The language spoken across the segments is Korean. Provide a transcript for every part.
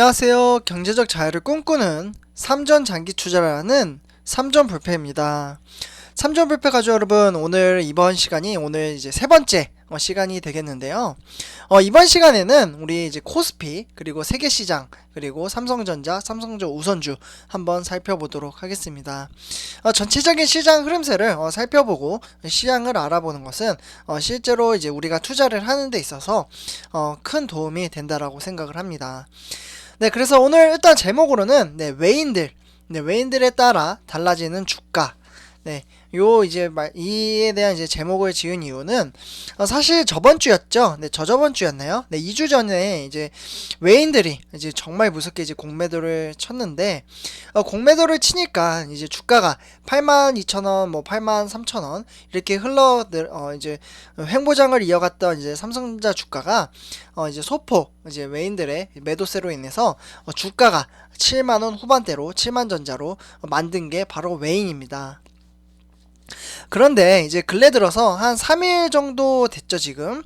안녕하세요. 경제적 자유를 꿈꾸는 삼전 장기 투자를 하는 삼전 불패입니다. 삼전 불패 가족 여러분, 오늘 이번 시간이 오늘 이제 세 번째 시간이 되겠는데요. 이번 시간에는 우리 이제 코스피 그리고 세계시장 그리고 삼성전자, 삼성전 우선주 한번 살펴보도록 하겠습니다. 전체적인 시장 흐름세를 살펴보고 시장을 알아보는 것은 실제로 이제 우리가 투자를 하는 데 있어서 큰 도움이 된다라고 생각을 합니다. 네, 그래서 오늘 일단 제목으로는 외인들에 따라 달라지는 주가. 네, 이에 대한 이제 제목을 지은 이유는 사실 저번 주였죠. 네, 저번 주였나요? 네, 2주 전에 이제 외인들이 이제 정말 무섭게 이제 공매도를 쳤는데 공매도를 치니까 이제 주가가 82,000원, 뭐 83,000원 이렇게 이제 횡보장을 이어갔던 이제 삼성전자 주가가 이제 소폭 이제 외인들의 매도세로 인해서 주가가 7만원 후반대로 7만전자로 만든 게 바로 외인입니다. 그런데 이제 근래 들어서 한 3일 정도 됐죠, 지금.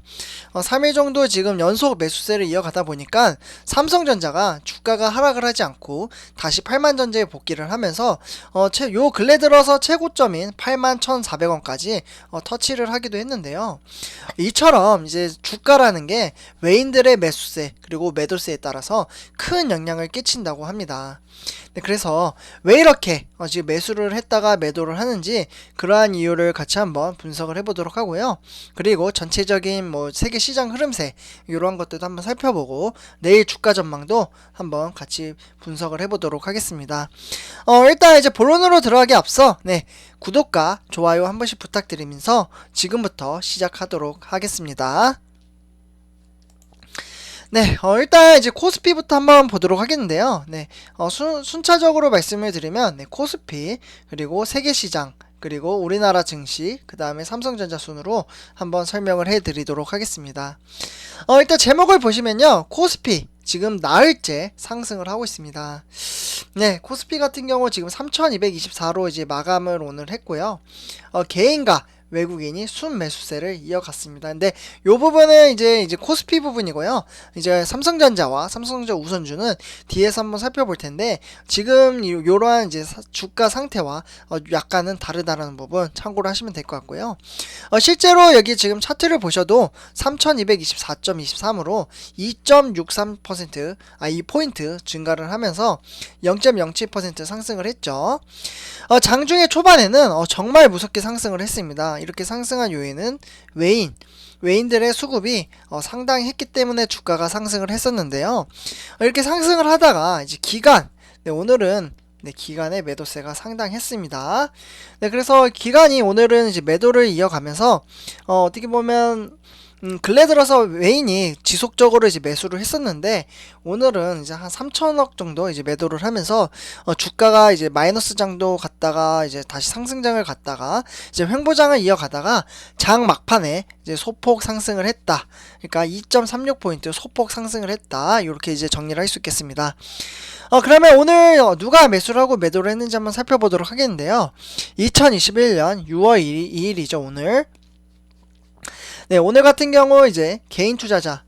3일 정도 지금 연속 매수세를 이어가다 보니까 삼성전자가 주가가 하락을 하지 않고 다시 8만전자에 복귀를 하면서 요 근래 들어서 최고점인 81,400원까지 터치를 하기도 했는데요. 이처럼 이제 주가라는 게 외인들의 매수세 그리고 매도세에 따라서 큰 영향을 끼친다고 합니다. 네, 그래서 왜 이렇게 지금 매수를 했다가 매도를 하는지 그러한 이유를 같이 한번 분석을 해보도록 하고요. 그리고 전체적인 뭐 세계 시장 흐름세 이러한 것들도 한번 살펴보고 내일 주가 전망도 한번 같이 분석을 해보도록 하겠습니다. 일단 이제 본론으로 들어가기 앞서 구독과 좋아요 한 번씩 부탁드리면서 지금부터 시작하도록 하겠습니다. 네, 일단 이제 코스피부터 한번 보도록 하겠는데요. 네, 순차적으로 말씀을 드리면 코스피 그리고 세계시장 그리고 우리나라 증시 그 다음에 삼성전자 순으로 한번 설명을 해드리도록 하겠습니다. 일단 제목을 보시면요, 코스피 지금 나흘째 상승을 하고 있습니다. 네, 코스피 같은 경우 지금 3224로 이제 마감을 오늘 했고요. 개인과 외국인이 순매수세를 이어갔습니다. 근데 요 부분은 이제 코스피 부분이고요. 이제 삼성전자와 삼성전자 우선주는 뒤에서 한번 살펴볼 텐데 지금 요러한 이제 주가 상태와 약간은 다르다라는 부분 참고를 하시면 될 것 같고요. 실제로 여기 지금 차트를 보셔도 3224.23으로 2.63% 2포인트 증가를 하면서 0.07% 상승을 했죠. 장중에 초반에는 정말 무섭게 상승을 했습니다. 이렇게 상승한 요인은 외인들의 수급이 상당히 했기 때문에 주가가 상승을 했었는데요. 이렇게 상승을 하다가 이제 오늘은 기간의 매도세가 상당했습니다. 네, 그래서 기간이 오늘은 이제 매도를 이어가면서 어떻게 보면 근래 들어서 외인이 지속적으로 이제 매수를 했었는데 오늘은 이제 한 3천억 정도 이제 매도를 하면서 주가가 이제 마이너스 장도 갔다가 이제 다시 상승장을 갔다가 이제 횡보장을 이어가다가 장 막판에 이제 소폭 상승을 했다. 그러니까 2.36포인트 소폭 상승을 했다. 이렇게 이제 정리를 할 수 있겠습니다. 그러면 오늘 누가 매수를 하고 매도를 했는지 한번 살펴보도록 하겠는데요. 2021년 6월 2일이죠, 오늘. 네, 오늘 같은 경우 이제 개인 투자자가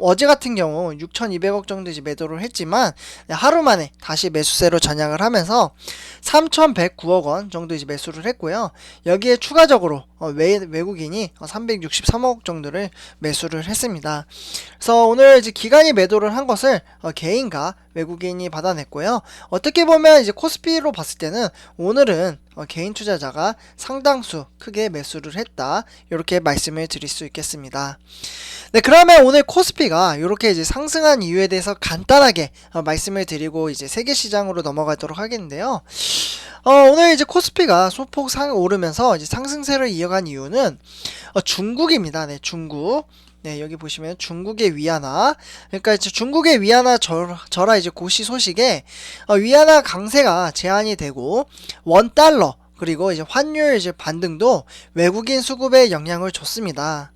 어제 같은 경우 6,200억 정도 이제 매도를 했지만 하루 만에 다시 매수세로 전향을 하면서 3,109억 원 정도 이제 매수를 했고요. 여기에 추가적으로 외국인이 363억 정도를 매수를 했습니다. 그래서 오늘 이제 기간이 매도를 한 것을 개인과 외국인이 받아냈고요. 어떻게 보면 이제 코스피로 봤을 때는 오늘은 개인 투자자가 상당수 크게 매수를 했다. 이렇게 말씀을 드릴 수 있겠습니다. 네, 그러면 오늘 코스피가 이렇게 이제 상승한 이유에 대해서 간단하게 말씀을 드리고 이제 세계 시장으로 넘어가도록 하겠는데요. 오늘 이제 코스피가 소폭 오르면서 이제 상승세를 이어간 이유는 중국입니다. 네, 중국. 네, 여기 보시면 중국의 위안화. 그러니까 이제 중국의 위안화 절하 이제 고시 소식에 위안화 강세가 제한이 되고 원달러 그리고 이제 환율 이제 반등도 외국인 수급에 영향을 줬습니다.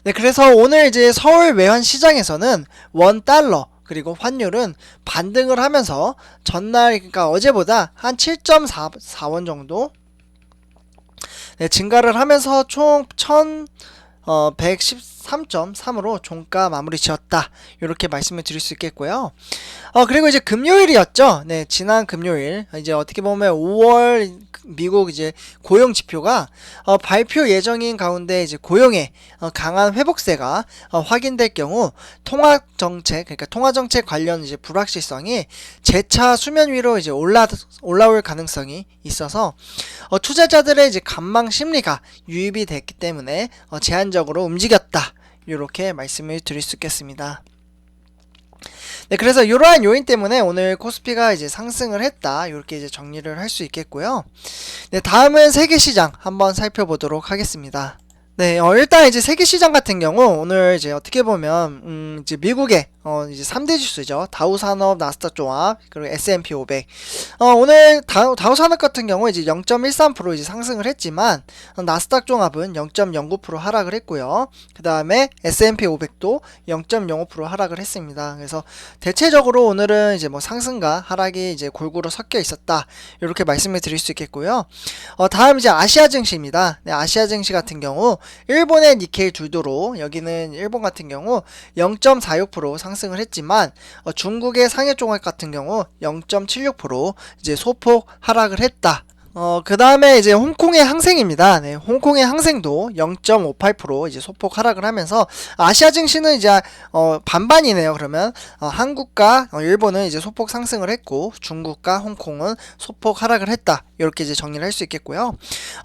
네, 그래서 오늘 이제 서울 외환 시장에서는 원달러 그리고 환율은 반등을 하면서 전날 그러니까 어제보다 한 7.4원 정도 증가를 하면서 총 1,114 3.3으로 종가 마무리 지었다. 이렇게 말씀을 드릴 수 있겠고요. 그리고 이제 금요일이었죠. 네, 지난 금요일 이제 어떻게 보면 5월 미국 이제 고용 지표가 발표 예정인 가운데 이제 고용의 강한 회복세가 확인될 경우 통화 정책, 그러니까 통화 정책 관련 이제 불확실성이 재차 수면 위로 이제 올라올 가능성이 있어서 투자자들의 이제 관망 심리가 유입이 됐기 때문에 제한적으로 움직였다. 이렇게 말씀을 드릴 수 있겠습니다. 네, 그래서 이러한 요인 때문에 오늘 코스피가 이제 상승을 했다. 이렇게 이제 정리를 할 수 있겠고요. 네, 다음은 세계 시장 한번 살펴보도록 하겠습니다. 네, 일단 이제 세계 시장 같은 경우 오늘 이제 어떻게 보면 이제 미국의 이제 3대 지수죠. 다우산업, 나스닥 종합, 그리고 S&P 500. 오늘 다우산업 같은 경우 이제 0.13% 이제 상승을 했지만 나스닥 종합은 0.09% 하락을 했고요. 그다음에 S&P 500도 0.05% 하락을 했습니다. 그래서 대체적으로 오늘은 이제 뭐 상승과 하락이 이제 골고루 섞여 있었다. 이렇게 말씀을 드릴 수 있겠고요. 다음 이제 아시아 증시입니다. 네, 아시아 증시 같은 경우 일본의 니케이 주도로 여기는 일본 같은 경우 0.46% 상승을 했지만 중국의 상해종합 같은 경우 0.76% 이제 소폭 하락을 했다. 그 다음에 이제 홍콩의 항생입니다. 네, 홍콩의 항생도 0.58% 이제 소폭 하락을 하면서 아시아 증시는 이제 반반이네요. 그러면 한국과 일본은 이제 소폭 상승을 했고 중국과 홍콩은 소폭 하락을 했다. 이렇게 이제 정리를 할 수 있겠고요.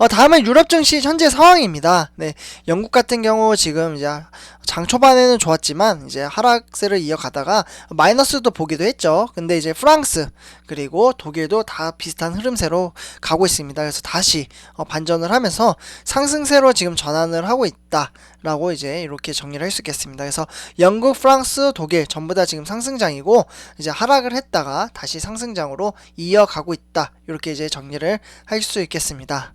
다음은 유럽 증시 현재 상황입니다. 네, 영국 같은 경우 지금 이제 장 초반에는 좋았지만 이제 하락세를 이어가다가 마이너스도 보기도 했죠. 근데 이제 프랑스 그리고 독일도 다 비슷한 흐름세로 가고 있습니다. 그래서 다시 반전을 하면서 상승세로 지금 전환을 하고 있다라고 이제 이렇게 정리를 할 수 있겠습니다. 그래서 영국, 프랑스, 독일 전부 다 지금 상승장이고 이제 하락을 했다가 다시 상승장으로 이어가고 있다. 이렇게 이제 정리를 할 수 있겠습니다.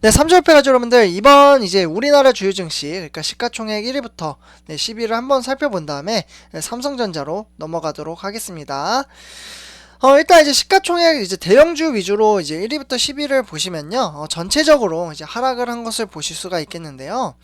네, 3주협회 가족 여러분들, 이번 이제 우리나라 주요 증시, 그러니까 시가총액 1위부터 10위를 한번 살펴본 다음에 삼성전자로 넘어가도록 하겠습니다. 일단 이제 시가총액 이제 대형주 위주로 이제 1위부터 10위를 보시면요. 전체적으로 이제 하락을 한 것을 보실 수가 있겠는데요.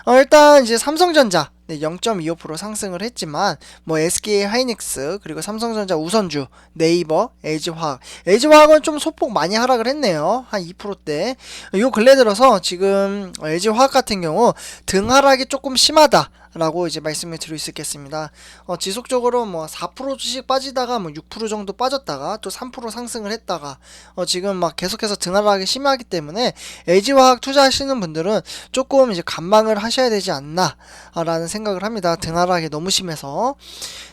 일단 이제 삼성전자 0.25% 상승을 했지만 뭐 SK 하이닉스 그리고 삼성전자 우선주 네이버 LG화학은 좀 소폭 많이 하락을 했네요. 한 2%대. 요 근래 들어서 지금 LG화학 같은 경우 등 하락이 조금 심하다 라고 이제 말씀을 드릴 수 있겠습니다. 지속적으로 뭐 4%씩 빠지다가 뭐 6% 정도 빠졌다가 또 3% 상승을 했다가 지금 막 계속해서 등하락이 심하기 때문에 LG화학 투자하시는 분들은 조금 이제 관망을 하셔야 되지 않나 라는 생각을 합니다. 등하락이 너무 심해서.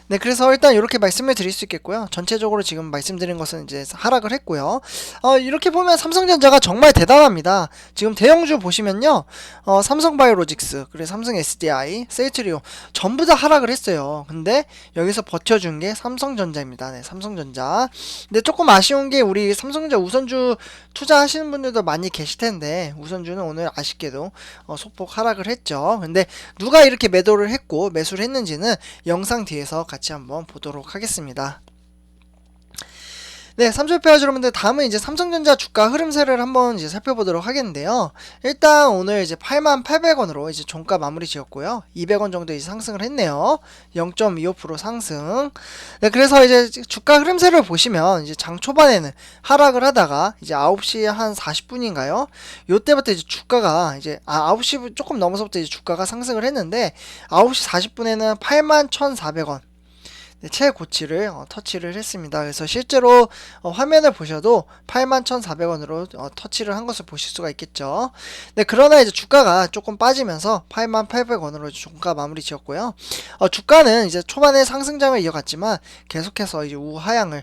네, 그래서 일단 이렇게 말씀을 드릴 수 있겠고요. 전체적으로 지금 말씀드린 것은 이제 하락을 했고요. 이렇게 보면 삼성전자가 정말 대단합니다. 지금 대형주 보시면요. 삼성바이오로직스, 그리고 삼성 SDI, 셀트리온 전부 다 하락을 했어요. 근데 여기서 버텨준 게 삼성전자입니다. 네, 삼성전자. 근데 조금 아쉬운 게 우리 삼성전자 우선주 투자하시는 분들도 많이 계실 텐데 우선주는 오늘 아쉽게도 소폭 하락을 했죠. 근데 누가 이렇게 매도를 했고 매수를 했는지는 영상 뒤에서 같이 한번 보도록 하겠습니다. 네, 3주표 여러분들, 다음은 이제 삼성전자 주가 흐름세를 한번 이제 살펴보도록 하겠는데요. 일단 오늘 이제 88,800원으로 이제 종가 마무리 지었고요. 200원 정도 이제 상승을 했네요. 0.25% 상승. 네, 그래서 이제 주가 흐름세를 보시면 이제 장 초반에는 하락을 하다가 이제 9시 한 40분인가요? 요때부터 이제 주가가 이제 9시 조금 넘어서부터 이제 주가가 상승을 했는데 9시 40분에는 81,400원. 네, 최고치를 터치를 했습니다. 그래서 실제로 화면을 보셔도 81,400원으로 터치를 한 것을 보실 수가 있겠죠. 네, 그러나 이제 주가가 조금 빠지면서 88,800원으로 종가 마무리 지었고요. 주가는 이제 초반에 상승장을 이어갔지만 계속해서 이제 우하향을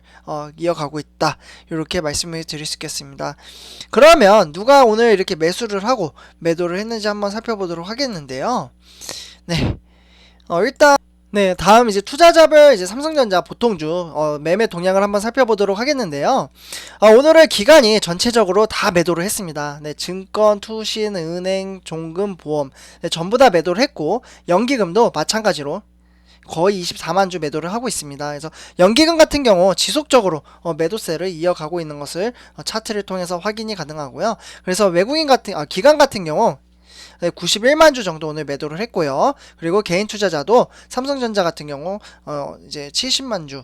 이어가고 있다. 이렇게 말씀을 드릴 수 있겠습니다. 그러면 누가 오늘 이렇게 매수를 하고 매도를 했는지 한번 살펴보도록 하겠는데요. 네, 일단 네, 다음 이제 투자자별 이제 삼성전자 보통주 매매 동향을 한번 살펴보도록 하겠는데요. 오늘은 기관이 전체적으로 다 매도를 했습니다. 네, 증권, 투신, 은행, 종금, 보험 전부 다 매도를 했고 연기금도 마찬가지로 거의 24만 주 매도를 하고 있습니다. 그래서 연기금 같은 경우 지속적으로 매도세를 이어가고 있는 것을 차트를 통해서 확인이 가능하고요. 그래서 외국인 같은 기관 같은 경우 네, 91만 주 정도 오늘 매도를 했고요. 그리고 개인 투자자도 삼성전자 같은 경우 이제 70만 주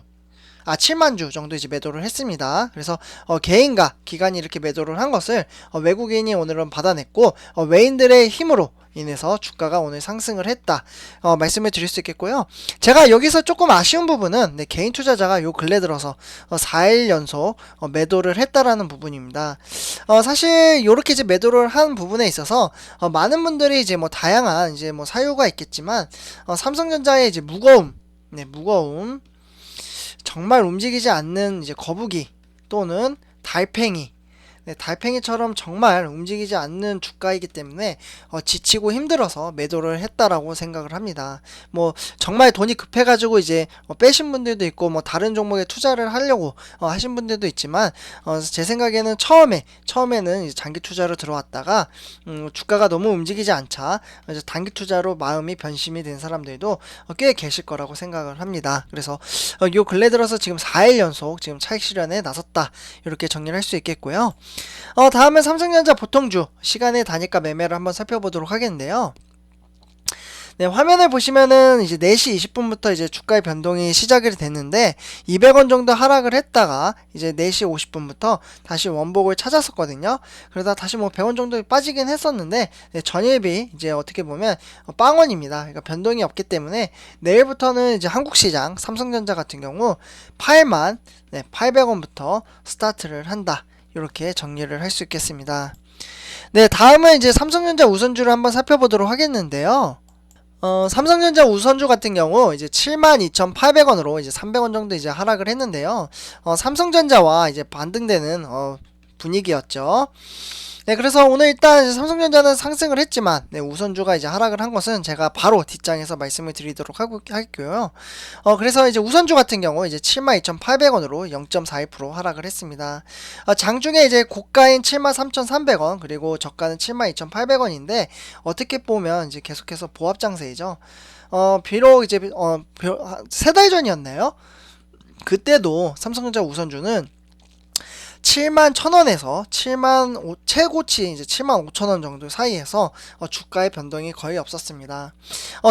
7만 주 정도 이제 매도를 했습니다. 그래서 개인과 기관이 이렇게 매도를 한 것을 외국인이 오늘은 받아냈고 외인들의 힘으로 인해서 주가가 오늘 상승을 했다 말씀을 드릴 수 있겠고요. 제가 여기서 조금 아쉬운 부분은 개인 투자자가 요 근래 들어서 4일 연속 매도를 했다라는 부분입니다. 사실 요렇게 이제 매도를 한 부분에 있어서 많은 분들이 이제 뭐 다양한 이제 뭐 사유가 있겠지만 삼성전자의 이제 무거움 정말 움직이지 않는 이제 거북이 또는 달팽이 달팽이처럼 정말 움직이지 않는 주가이기 때문에 지치고 힘들어서 매도를 했다라고 생각을 합니다. 뭐 정말 돈이 급해가지고 이제 빼신 분들도 있고 뭐 다른 종목에 투자를 하려고 하신 분들도 있지만 제 생각에는 처음에는 이제 장기 투자로 들어왔다가 주가가 너무 움직이지 않자 이제 단기 투자로 마음이 변심이 된 사람들도 꽤 계실 거라고 생각을 합니다. 그래서 요 근래 들어서 지금 4일 연속 지금 차익 실현에 나섰다 이렇게 정리를 할 수 있겠고요. 다음은 삼성전자 보통주 시간의 단위가 매매를 한번 살펴보도록 하겠는데요. 네, 화면을 보시면은 이제 4시 20분부터 이제 주가의 변동이 시작이 됐는데 200원 정도 하락을 했다가 이제 4시 50분부터 다시 원복을 찾았었거든요. 그러다 다시 뭐 100원 정도 빠지긴 했었는데 전일비 이제 어떻게 보면 빵원입니다. 그러니까 변동이 없기 때문에 내일부터는 이제 한국시장 삼성전자 같은 경우 8만 800원부터 스타트를 한다. 이렇게 정리를 할 수 있겠습니다. 네, 다음은 이제 삼성전자 우선주를 한번 살펴보도록 하겠는데요. 삼성전자 우선주 같은 경우 이제 72,800원으로 이제 300원 정도 이제 하락을 했는데요. 삼성전자와 이제 반등되는 분위기였죠. 네, 그래서 오늘 일단 삼성전자는 상승을 했지만 우선주가 이제 하락을 한 것은 제가 바로 뒷장에서 말씀을 드리도록 할게요. 그래서 이제 우선주 같은 경우 이제 72,800원으로 0.41% 하락을 했습니다. 장중에 이제 고가인 73,300원 그리고 저가는 72,800원인데 어떻게 보면 이제 계속해서 보합 장세이죠. 비록 이제 세 달 전이었나요? 그때도 삼성전자 우선주는 71,000원에서 최고치 이제 75,000원 정도 사이에서 주가의 변동이 거의 없었습니다.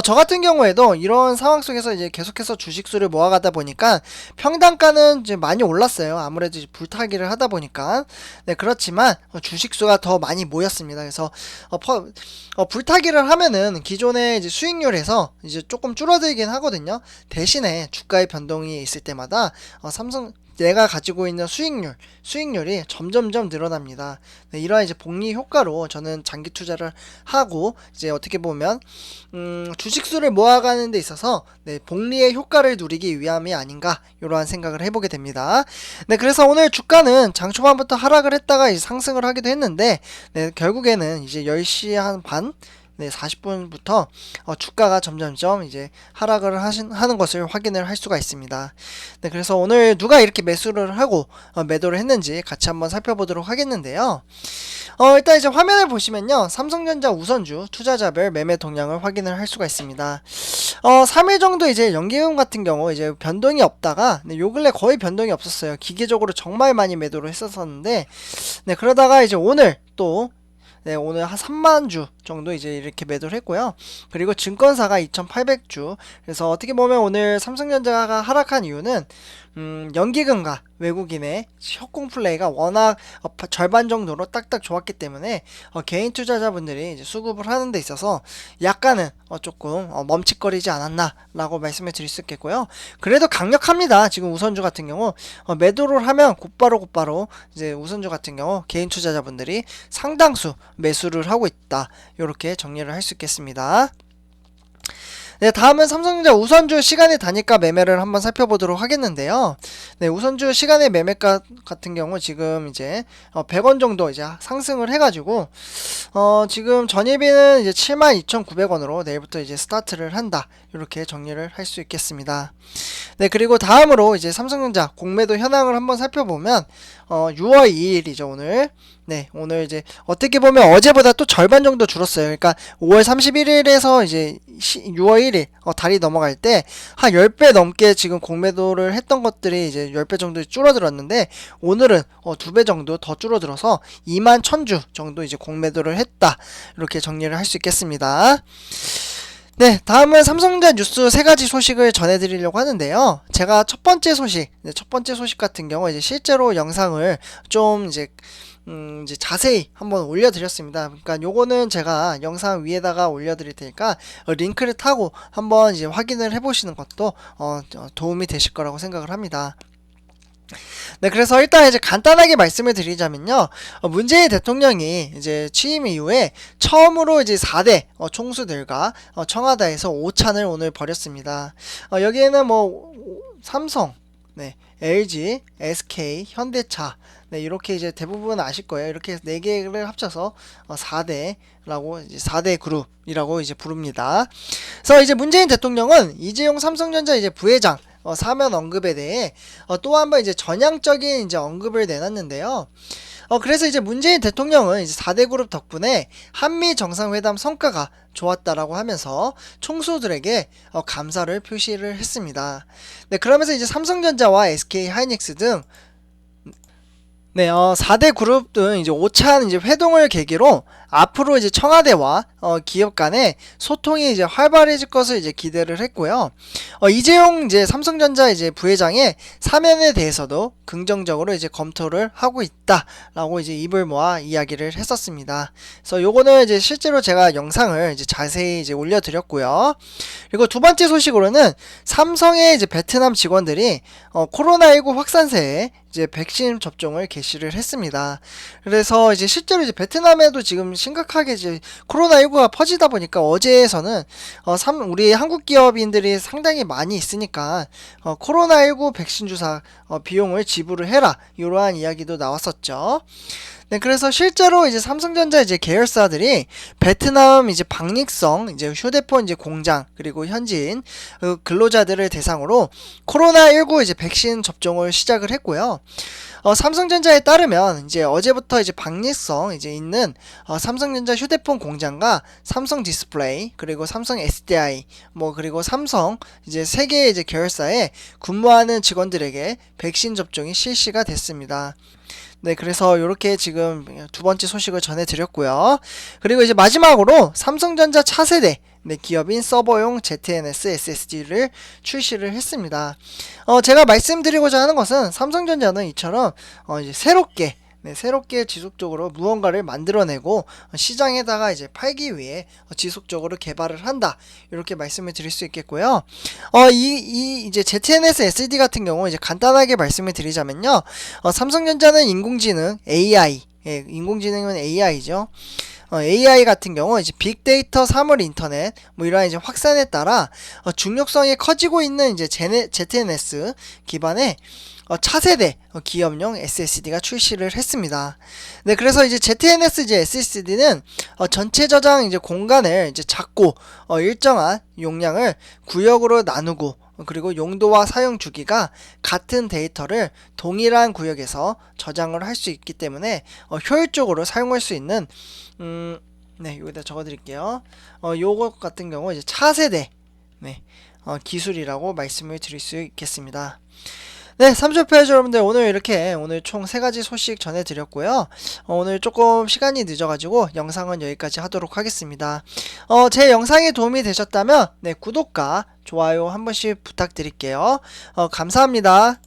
저 같은 경우에도 이런 상황 속에서 이제 계속해서 주식수를 모아가다 보니까 평단가는 이제 많이 올랐어요. 아무래도 이제 불타기를 하다 보니까. 네, 그렇지만 주식수가 더 많이 모였습니다. 그래서 불타기를 하면은 기존의 이제 수익률에서 이제 조금 줄어들긴 하거든요. 대신에 주가의 변동이 있을 때마다 내가 가지고 있는 수익률이 점점점 늘어납니다. 네, 이러한 이제 복리 효과로 저는 장기 투자를 하고 이제 어떻게 보면 주식수를 모아가는 데 있어서 복리의 효과를 누리기 위함이 아닌가 이러한 생각을 해보게 됩니다. 네, 그래서 오늘 주가는 장 초반부터 하락을 했다가 이제 상승을 하기도 했는데 결국에는 이제 10시 한 반 40분부터 주가가 점점점 이제 하락을 하는 것을 확인을 할 수가 있습니다. 네, 그래서 오늘 누가 이렇게 매수를 하고 매도를 했는지 같이 한번 살펴보도록 하겠는데요. 일단 이제 화면을 보시면요. 삼성전자 우선주 투자자별 매매 동향을 확인을 할 수가 있습니다. 3일 정도 이제 연기금 같은 경우 이제 변동이 없다가 요 근래 거의 변동이 없었어요. 기계적으로 정말 많이 매도를 했었는데 그러다가 이제 오늘 또 오늘 한 3만 주 정도 이제 이렇게 매도를 했고요. 그리고 증권사가 2,800주. 그래서 어떻게 보면 오늘 삼성전자가 하락한 이유는 연기금과 외국인의 협공 플레이가 워낙 절반 정도로 딱딱 좋았기 때문에 개인 투자자분들이 이제 수급을 하는 데 있어서 약간은 조금 멈칫거리지 않았나 라고 말씀을 드릴 수 있겠고요. 그래도 강력합니다. 지금 우선주 같은 경우 매도를 하면 곧바로 이제 우선주 같은 경우 개인 투자자분들이 상당수 매수를 하고 있다. 이렇게 정리를 할 수 있겠습니다. 네, 다음은 삼성전자 우선주 시간의 단위가 매매를 한번 살펴보도록 하겠는데요. 네, 우선주 시간의 매매가 같은 경우 지금 이제 100원 정도 이제 상승을 해가지고 지금 전일비는 이제 72,900원으로 내일부터 이제 스타트를 한다. 이렇게 정리를 할 수 있겠습니다. 네, 그리고 다음으로 이제 삼성전자 공매도 현황을 한번 살펴보면 6월 2일이죠, 오늘. 네, 오늘 이제 어떻게 보면 어제보다 또 절반 정도 줄었어요. 그러니까 5월 31일에서 이제 6월 1일 달이 넘어갈 때 한 10배 넘게 지금 공매도를 했던 것들이 이제 10배 정도 줄어들었는데, 오늘은 2배 정도 더 줄어들어서 2만 1000주 정도 이제 공매도를 했다. 이렇게 정리를 할 수 있겠습니다. 네, 다음은 삼성전자 뉴스 세 가지 소식을 전해드리려고 하는데요. 제가 첫 번째 소식 같은 경우 이제 실제로 영상을 좀 이제 자세히 한번 올려드렸습니다. 그러니까 요거는 제가 영상 위에다가 올려드릴 테니까 링크를 타고 한번 이제 확인을 해보시는 것도 도움이 되실 거라고 생각을 합니다. 네, 그래서 일단 이제 간단하게 말씀을 드리자면요. 문재인 대통령이 이제 취임 이후에 처음으로 이제 4대 총수들과 청와대에서 오찬을 오늘 벌였습니다. 여기에는 뭐 삼성, 네, LG, SK, 현대차, 네, 이렇게 이제 대부분 아실 거예요. 이렇게 4개를 합쳐서 4대라고 이제 4대 그룹이라고 이제 부릅니다. 그래서 이제 문재인 대통령은 이재용 삼성전자 이제 부회장 사면 언급에 대해 또 한 번 이제 전향적인 이제 언급을 내놨는데요. 그래서 이제 문재인 대통령은 이제 4대 그룹 덕분에 한미 정상회담 성과가 좋았다라고 하면서 총수들에게 감사를 표시를 했습니다. 네, 그러면서 이제 삼성전자와 SK 하이닉스 등 네, 4대 그룹 등 이제 5찬 이제 회동을 계기로 앞으로 이제 청와대와 기업 간의 소통이 이제 활발해질 것을 이제 기대를 했고요. 이재용 이제 삼성전자 이제 부회장의 사면에 대해서도 긍정적으로 이제 검토를 하고 있다라고 이제 입을 모아 이야기를 했었습니다. 그래서 요거는 이제 실제로 제가 영상을 이제 자세히 이제 올려드렸고요. 그리고 두 번째 소식으로는 삼성의 이제 베트남 직원들이 코로나19 확산세에 이제 백신 접종을 개시를 했습니다. 그래서 이제 실제로 이제 베트남에도 지금 심각하게 이제 코로나19가 퍼지다 보니까 어제에서는 우리 한국 기업인들이 상당히 많이 있으니까 코로나19 백신 주사 비용을 지불을 해라, 이러한 이야기도 나왔었죠. 네, 그래서 실제로 이제 삼성전자 이제 계열사들이 베트남 이제 박릭성 이제 휴대폰 이제 공장, 그리고 현지인 근로자들을 대상으로 코로나19 이제 백신 접종을 시작을 했고요. 삼성전자에 따르면 이제 어제부터 이제 박릭성 이제 있는 삼성전자 휴대폰 공장과 삼성 디스플레이, 그리고 삼성 SDI, 뭐 그리고 삼성 이제 3개의 이제 계열사에 근무하는 직원들에게 백신 접종이 실시가 됐습니다. 네, 그래서 이렇게 지금 두 번째 소식을 전해드렸고요. 그리고 이제 마지막으로 삼성전자 차세대 기업인 서버용 ZNS SSD를 출시를 했습니다. 제가 말씀드리고자 하는 것은 삼성전자는 이처럼 이제 새롭게 지속적으로 무언가를 만들어내고 시장에다가 이제 팔기 위해 지속적으로 개발을 한다, 이렇게 말씀을 드릴 수 있겠고요. 이제 ZNS SD 같은 경우 이제 간단하게 말씀을 드리자면요. 삼성전자는 인공지능 AI, 인공지능은 AI죠. AI 같은 경우 이제 빅데이터, 사물 인터넷 뭐 이러한 이제 확산에 따라 중요성이 커지고 있는 이제 ZNS 기반의 차세대 기업용 SSD가 출시를 했습니다. 네, 그래서 이제 ZNS 이제 SSD는 전체 저장 이제 공간을 이제 작고 일정한 용량을 구역으로 나누고, 그리고 용도와 사용 주기가 같은 데이터를 동일한 구역에서 저장을 할 수 있기 때문에 효율적으로 사용할 수 있는 네, 여기다 적어드릴게요. 요것 같은 경우 이제 차세대 기술이라고 말씀을 드릴 수 있겠습니다. 네, 삼촌페이지 여러분들, 오늘 총 3가지 소식 전해드렸고요. 오늘 조금 시간이 늦어가지고 영상은 여기까지 하도록 하겠습니다. 제 영상이 도움이 되셨다면 구독과 좋아요 한 번씩 부탁드릴게요. 감사합니다.